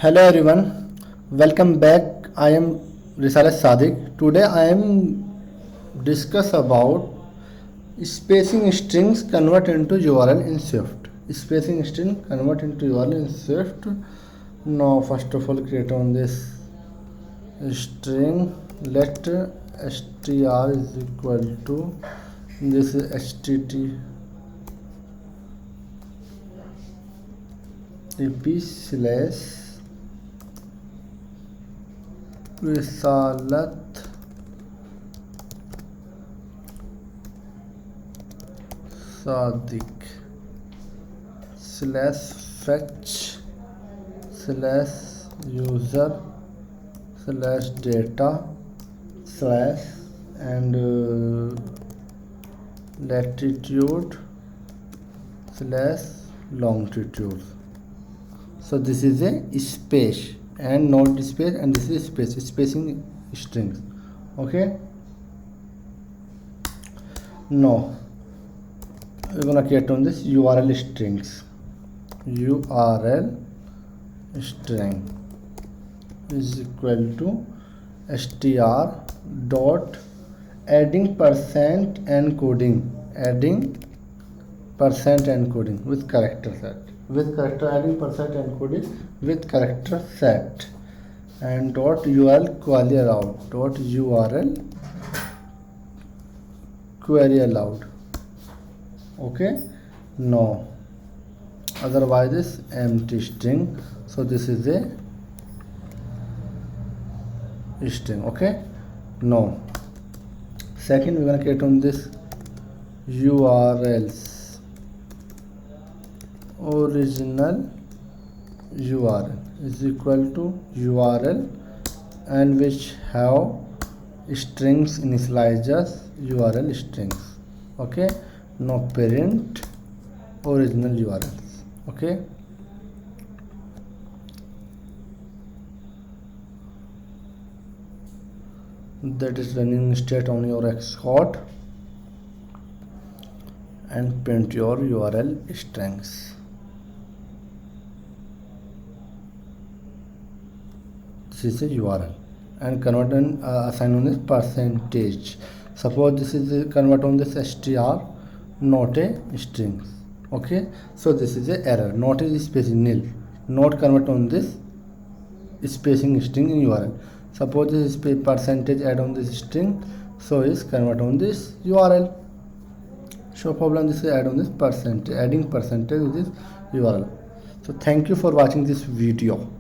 Hello everyone, welcome back. I am Risale Sadiq. Today I am discuss about spacing strings convert into URL in Swift. Spacing string convert into URL in Swift. Now first of all create on this string. Let str is equal to this http slash risalat sadiq slash fetch slash user slash data slash and latitude slash longitude. So this is a space and not space, and this is space, spacing strings. Okay, now we're gonna create on this URL strings. URL string is equal to str dot adding percent encoding with character set, adding percent encoding with character set, and dot URL query allowed. Okay, no, otherwise is empty string. So this is a string. Okay, no, second we're gonna create on this URLs original URL is equal to URL and which have strings initializers URL strings. Okay, now parent original URLs. Okay, that is running state on your Xcode and print your URL strings. This is a URL and convert and assign on this percentage. Suppose this is a convert on this str, not a string. Okay, so this is a error, not a spacing nil, not convert on this spacing string in URL. Suppose this is percentage add on this string, so is convert on this URL. So problem, this is add on this percentage, adding percentage with this URL. So thank you for watching this video.